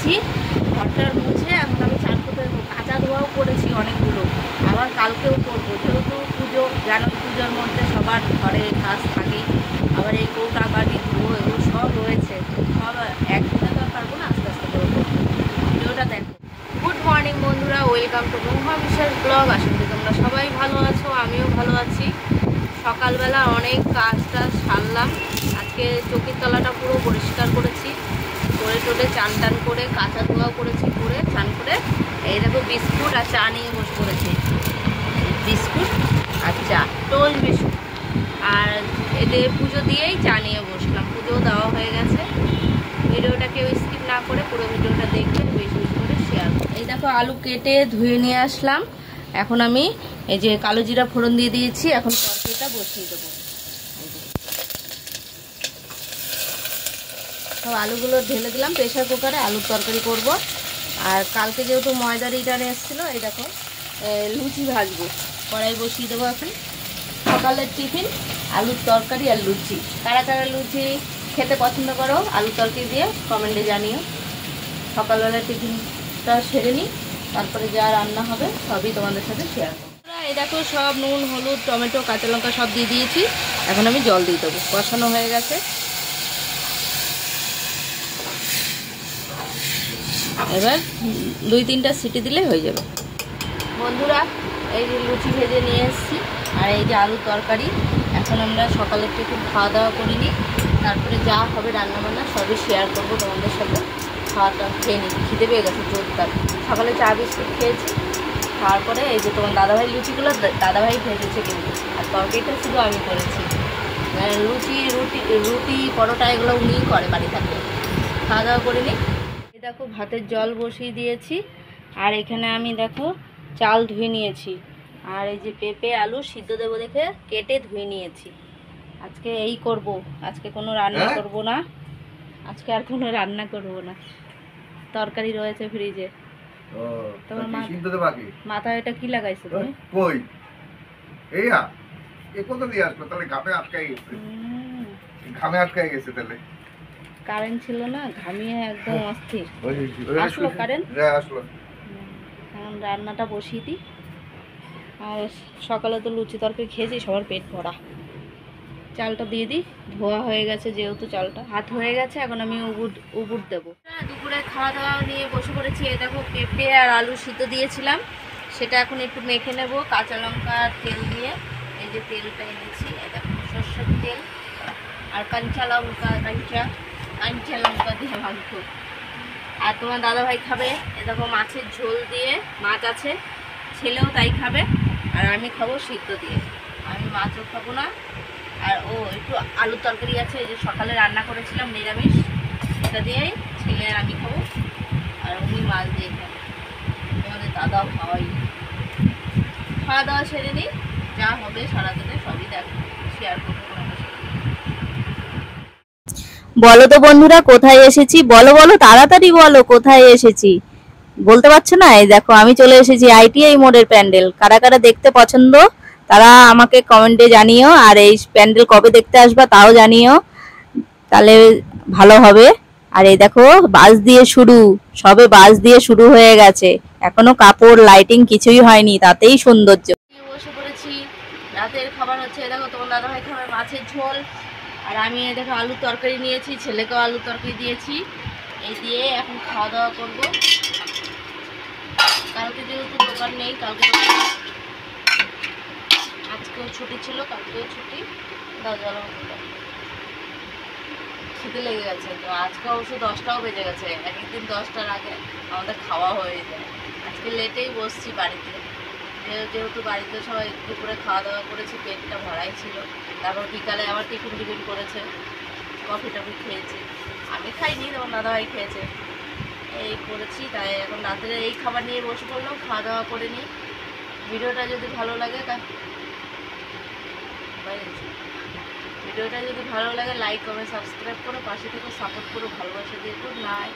মুছেছি, ঘরটার মুছে এখন আমি চান করতে কাঁচা ধোয়াও করেছি অনেকগুলো, আবার কালকেও করবো, যেহেতু পুজো জানুয়ারি পুজোর মধ্যে সবার ঘরে কাজ থাকে, আবার এই কৌটা বাড়ি ধুয়ো এগুলো সব রয়েছে, সব একদিনে তো পারবো না, আস্তে আস্তে করবো। ভিডিওটা দেখো। গুড মর্নিং বন্ধুরা, ওয়েলকাম টু ব্রহ্মা বিশ্বাস ব্লগ। আশা করি তোমরা সবাই ভালো আছো, আমিও ভালো আছি। সকালবেলা অনেক কাজ টাজ সারলাম, আজকে চৌকির তলাটা পুরো পরিষ্কার করেছি, করে টোলে চান টান করে কাঁচা ধোয়াও করেছি, করে চান করে এই দেখো বিস্কুট আর চা নিয়ে বসে পড়েছি। বিস্কুট আর চা, টোল বিস্কুট, আর এদের পুজো দিয়েই চা নিয়ে বসলাম। পুজো দেওয়া হয়ে গেছে। ভিডিওটা কেউ স্কিপ না করে পুরো ভিডিওটা দেখবে, বেশি বেশি করে শেয়ার করো। এই দেখো আলু কেটে ধুয়ে নিয়ে আসলাম, এখন আমি এই যে কালো জিরা ফোড়ন দিয়ে দিয়েছি, এখন তরকারিটা বসিয়ে দেবো। সব আলুগুলো ঢেলে দিলাম প্রেশার কুকারে, আলুর তরকারি করব। আর কালকে যেহেতু ময়দার রিটার্ন এসেছিলো, এই দেখো লুচি ভাজবো, কড়াই বসিয়ে দেবো এখন। সকালের টিফিন আলুর তরকারি আর লুচি। কারা কারা লুচি খেতে পছন্দ করো আলুর তরকারি দিয়ে কমেন্টে জানিও। সকালবেলা টিফিনটা সেরে নিই, তারপরে যা রান্না হবে সবই তোমাদের সাথে শেয়ার করবো। এই দেখো সব নুন হলুদ টমেটো কাঁচা লঙ্কা সব দিয়ে দিয়েছি, এখন আমি জল দিয়ে দেবো। কষানো হয়ে গেছে, এবার 2-3টা সিটি দিলে হয়ে যাবে। বন্ধুরা এই যে লুচি ভেজে নিয়ে এসেছি, আর এই যে আলুর তরকারি। এখন আমরা সকালের টিফিন খাওয়া দাওয়া করিনি, তারপরে যা হবে রান্নাবান্না সবই শেয়ার করবো তোমাদের সাথে। খাওয়াটা খেয়ে নিই, খিদে পেয়ে গেছে জোরদার। সকালে চা বিস্কুট খেয়েছি, খাওয়ার পরে এই যে তোমার দাদাভাই লুচিগুলো দাদাভাই ভেজেছে কিন্তু, আর তরকারিটা শুধু আমি করেছি। রুটি পরোটা এগুলো উনিই করে বাড়ি থাকলে। খাওয়া দাওয়া করে নিই। এই দেখো ভাতের জল বসিয়ে দিয়েছি, আর এখানে আমি দেখো চাল ধুয়ে নিয়েছি, আর এই যে পেঁপে আলু সিদ্ধ দেবো দেখে কেটে ধুয়ে নিয়েছি। আজকে এই করব, আজকে কোনো রান্না করব না, আজকে আর কোনো রান্না করব না। তরকারি রয়েছে ফ্রিজে। তোমার মাথায় এটা কি লাগাইছো তুমি? কই এইয়া এ কত দিয়ে আসলো তাহলে? ঘামে আটকাই গেছে, ঘামে আটকাই গেছে তাহলে। কারেন্ট ছিল না, ঘামিয়ে একদম অস্থির। আসলো কারেন্ট, আসলো। এখন রান্নাটা বসিয়ে দিই। আর সকালে তো লুচি তরকারি খেয়েছি, সবার পেট ভরা। চালটা দিয়ে দিই, ধোয়া হয়ে গেছে যেহেতু চালটা, হাত হয়ে গেছে। এখন আমি উবুট দেবো। দুপুরে খাওয়া দাওয়া নিয়ে বসে পড়েছি। এই দেখো পেঁপে আর আলু সিদ্ধ দিয়েছিলাম, সেটা এখন একটু মেখে নেব কাঁচা লঙ্কা তেল দিয়ে। এই যে তেলটা এনেছি, এই দেখো সরষের তেল আর কাঁচা লঙ্কা দিয়ে মাখবো। আর তোমার দাদাভাই খাবে এ দেখো মাছের ঝোল দিয়ে, মাছ আছে, ছেলেও তাই খাবে, আর আমি খাবো সিদ্ধ দিয়ে। আমি মাছও খাবো না। আর ও একটু আলুর তরকারি আছে, এই যে সকালে রান্না করেছিলাম নিরামিষ, এটা দিয়েই ছেলে আর আমি খাবো, আর উনি মাছ দিয়ে খাবো। তোমাদের দাদাও খাওয়াই। খাওয়া দাওয়া সেরে নিই, যা হবে সারাদিনে সবই দেখো শেয়ার করবো। বলো তো বন্ধুরা কোথায় এসেছি, বলো বলো তাড়াতাড়ি বলো কোথায় এসেছি। বলতে পারছো না? এই দেখো আমি চলে এসেছি ITI মোড়ের প্যান্ডেল। কারা কারা দেখতে পছন্দ তারা আমাকে কমেন্টে জানিও, আর এই প্যান্ডেল কবে দেখতে আসবা তাও জানিও, তাহলে ভালো হবে। আর এই দেখো বাস দিয়ে শুরু, সবে বাস দিয়ে শুরু হয়ে গেছে, এখনো কাপড় লাইটিং কিছুই হয়নি, তাতেই সৌন্দর্য। বসে পড়েছি, রাতের খাবার হচ্ছে দেখো তোমার দাদাভাই খাবে মাছের ঝোল, আর আমি দেখো আলুর তরকারি নিয়েছি, ছেলেকেও আলুর তরকারি দিয়েছি। এই দিয়ে এখন খাওয়া দাওয়া করবো। কালকে যেহেতু দোকান নেই, কালকে আজকেও ছুটি ছিল, কালকেও ছুটি। দাও জল খিদে লেগে গেছে তো, আজকে অবশ্য 10টাও বেজে গেছে। একদিন 10টার আগে আমাদের খাওয়া হয়ে যায়। আজকে লেটেই বসছি বাড়িতে, যেহেতু বাড়িতে সবাই দুপুরে খাওয়া দাওয়া করেছি, পেটটা ভরাই ছিল। তারপর বিকালে আবার টিফিন করেছে, কফি টফি খেয়েছি। আমি খাইনি, তখন দাদাভাই খেয়েছে। এই করেছি, তাই এখন রাত্রে এই খাবার নিয়ে বসে পড়লাম, খাওয়া দাওয়া করে নিই। ভিডিওটা যদি ভালো লাগে লাইক কমেন্ট সাবস্ক্রাইব করো, পাশে থেকে সাপোর্ট করো, ভালোবাসা দিয়ে। Good night.